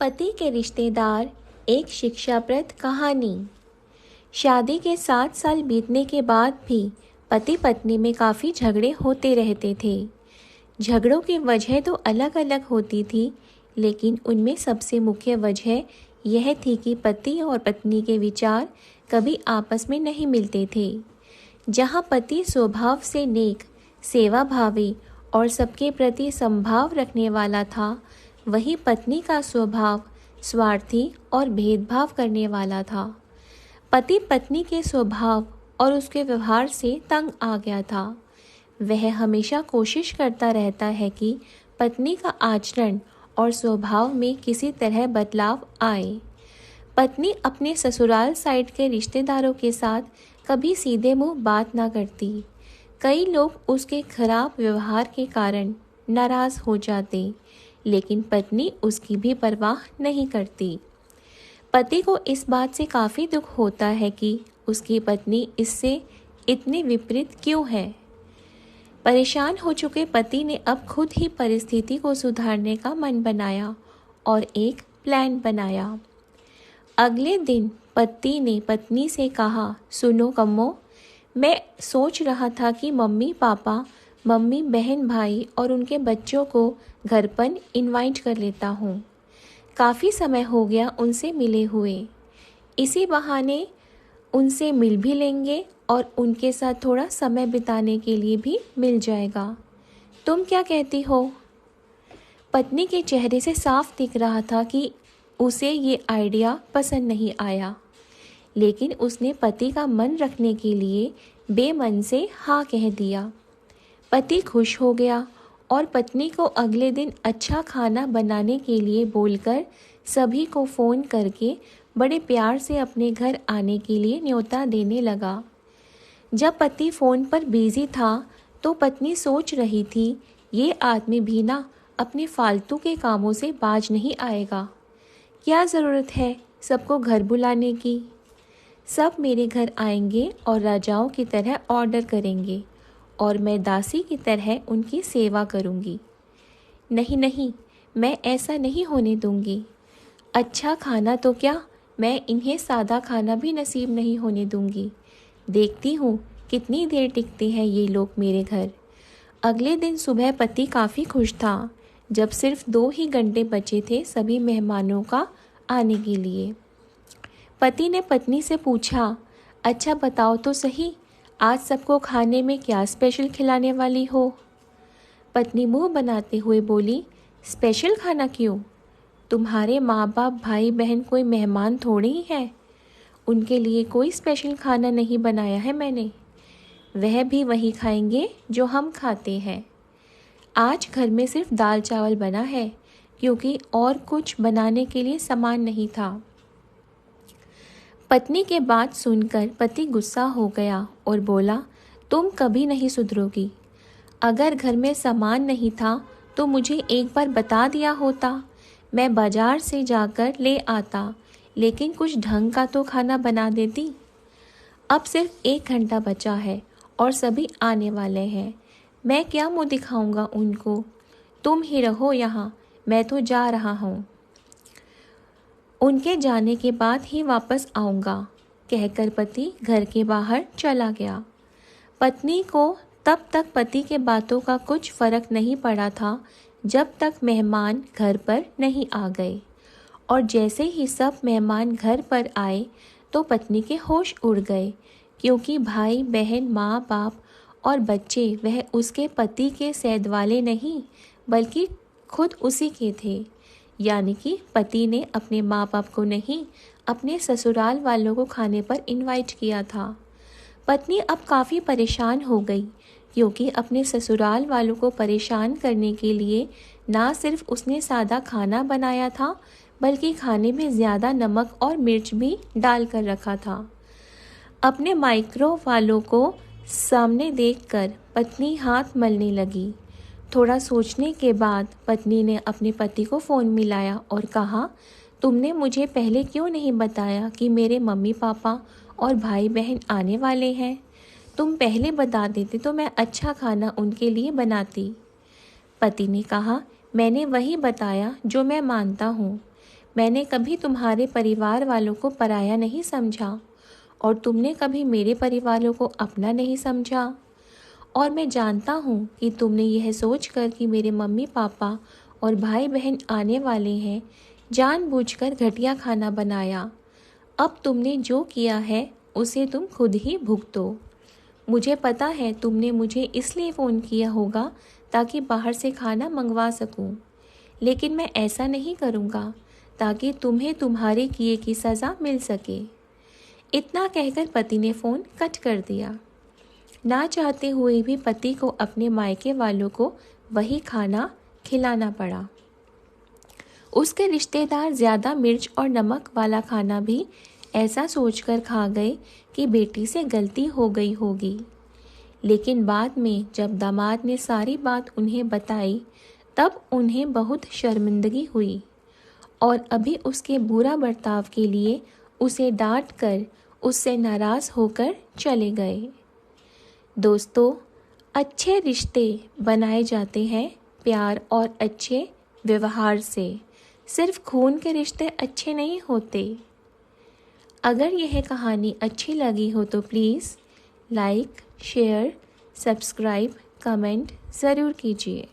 पति के रिश्तेदार, एक शिक्षाप्रद कहानी। शादी के 7 साल बीतने के बाद भी पति पत्नी में काफ़ी झगड़े होते रहते थे। झगड़ों की वजह तो अलग अलग होती थी, लेकिन उनमें सबसे मुख्य वजह यह थी कि पति और पत्नी के विचार कभी आपस में नहीं मिलते थे। जहाँ पति स्वभाव से नेक, सेवाभावी और सबके प्रति समभाव रखने वाला था, वहीं पत्नी का स्वभाव स्वार्थी और भेदभाव करने वाला था। पति पत्नी के स्वभाव और उसके व्यवहार से तंग आ गया था। वह हमेशा कोशिश करता रहता है कि पत्नी का आचरण और स्वभाव में किसी तरह बदलाव आए। पत्नी अपने ससुराल साइड के रिश्तेदारों के साथ कभी सीधे मुंह बात ना करती। कई लोग उसके खराब व्यवहार के कारण नाराज हो जाते, लेकिन पत्नी उसकी भी परवाह नहीं करती। पति को इस बात से काफ़ी दुख होता है कि उसकी पत्नी इससे इतनी विपरीत क्यों है। परेशान हो चुके पति ने अब खुद ही परिस्थिति को सुधारने का मन बनाया और एक प्लान बनाया। अगले दिन पति ने पत्नी से कहा, सुनो कम्मो, मैं सोच रहा था कि मम्मी पापा, मम्मी बहन भाई और उनके बच्चों को घर पर इनवाइट कर लेता हूँ। काफ़ी समय हो गया उनसे मिले हुए। इसी बहाने उनसे मिल भी लेंगे और उनके साथ थोड़ा समय बिताने के लिए भी मिल जाएगा। तुम क्या कहती हो? पत्नी के चेहरे से साफ दिख रहा था कि उसे ये आइडिया पसंद नहीं आया, लेकिन उसने पति का मन रखने के लिए बेमन से हाँ कह दिया। पति खुश हो गया और पत्नी को अगले दिन अच्छा खाना बनाने के लिए बोलकर सभी को फ़ोन करके बड़े प्यार से अपने घर आने के लिए न्योता देने लगा। जब पति फ़ोन पर बिजी था तो पत्नी सोच रही थी, ये आदमी भी ना अपने फालतू के कामों से बाज नहीं आएगा। क्या ज़रूरत है सबको घर बुलाने की? सब मेरे घर आएंगे और राजाओं की तरह ऑर्डर करेंगे और मैं दासी की तरह उनकी सेवा करूंगी। नहीं नहीं, मैं ऐसा नहीं होने दूंगी। अच्छा खाना तो क्या, मैं इन्हें सादा खाना भी नसीब नहीं होने दूंगी। देखती हूँ कितनी देर टिकते हैं ये लोग मेरे घर। अगले दिन सुबह पति काफ़ी खुश था, जब सिर्फ 2 ही घंटे बचे थे सभी मेहमानों का आने के लिए। पति ने पत्नी से पूछा, अच्छा बताओ तो सही, आज सबको खाने में क्या स्पेशल खिलाने वाली हो? पत्नी मुंह बनाते हुए बोली, स्पेशल खाना क्यों? तुम्हारे माँ बाप भाई बहन कोई मेहमान थोड़े ही हैं। उनके लिए कोई स्पेशल खाना नहीं बनाया है मैंने। वह भी वही खाएंगे जो हम खाते हैं। आज घर में सिर्फ दाल चावल बना है, क्योंकि और कुछ बनाने के लिए सामान नहीं था। पत्नी के बात सुनकर पति गुस्सा हो गया और बोला, तुम कभी नहीं सुधरोगी। अगर घर में सामान नहीं था तो मुझे एक बार बता दिया होता, मैं बाजार से जाकर ले आता, लेकिन कुछ ढंग का तो खाना बना देती। अब सिर्फ 1 घंटा बचा है और सभी आने वाले हैं। मैं क्या मुंह दिखाऊंगा उनको? तुम ही रहो यहाँ, मैं तो जा रहा हूँ। उनके जाने के बाद ही वापस आऊँगा, कहकर पति घर के बाहर चला गया। पत्नी को तब तक पति के बातों का कुछ फर्क नहीं पड़ा था, जब तक मेहमान घर पर नहीं आ गए। और जैसे ही सब मेहमान घर पर आए तो पत्नी के होश उड़ गए, क्योंकि भाई बहन, माँ बाप और बच्चे वह उसके पति के सैद वाले नहीं, बल्कि खुद उसी के थे। यानी कि पति ने अपने माँ बाप को नहीं, अपने ससुराल वालों को खाने पर इनवाइट किया था। पत्नी अब काफ़ी परेशान हो गई, क्योंकि अपने ससुराल वालों को परेशान करने के लिए ना सिर्फ उसने सादा खाना बनाया था, बल्कि खाने में ज़्यादा नमक और मिर्च भी डाल कर रखा था। अपने माइक्रो वालों को सामने देखकर पत्नी हाथ मलने लगी। थोड़ा सोचने के बाद पत्नी ने अपने पति को फ़ोन मिलाया और कहा, तुमने मुझे पहले क्यों नहीं बताया कि मेरे मम्मी पापा और भाई बहन आने वाले हैं? तुम पहले बता देते तो मैं अच्छा खाना उनके लिए बनाती। पति ने कहा, मैंने वही बताया जो मैं मानता हूँ। मैंने कभी तुम्हारे परिवार वालों को पराया नहीं समझा और तुमने कभी मेरे परिवार वालों को अपना नहीं समझा। और मैं जानता हूँ कि तुमने यह सोचकर कि मेरे मम्मी पापा और भाई बहन आने वाले हैं, जानबूझकर घटिया खाना बनाया। अब तुमने जो किया है उसे तुम खुद ही भुगतो। मुझे पता है तुमने मुझे इसलिए फ़ोन किया होगा ताकि बाहर से खाना मंगवा सकूं, लेकिन मैं ऐसा नहीं करूँगा ताकि तुम्हें तुम्हारे किए की सज़ा मिल सके। इतना कहकर पति ने फ़ोन कट कर दिया। ना चाहते हुए भी पति को अपने मायके वालों को वही खाना खिलाना पड़ा। उसके रिश्तेदार ज़्यादा मिर्च और नमक वाला खाना भी ऐसा सोचकर खा गए कि बेटी से गलती हो गई होगी। लेकिन बाद में जब दामाद ने सारी बात उन्हें बताई तब उन्हें बहुत शर्मिंदगी हुई और अभी उसके बुरा बर्ताव के लिए उसे डांट कर उससे नाराज़ होकर चले गए। दोस्तों, अच्छे रिश्ते बनाए जाते हैं प्यार और अच्छे व्यवहार से। सिर्फ खून के रिश्ते अच्छे नहीं होते। अगर यह कहानी अच्छी लगी हो तो please like, share, subscribe, comment ज़रूर कीजिए।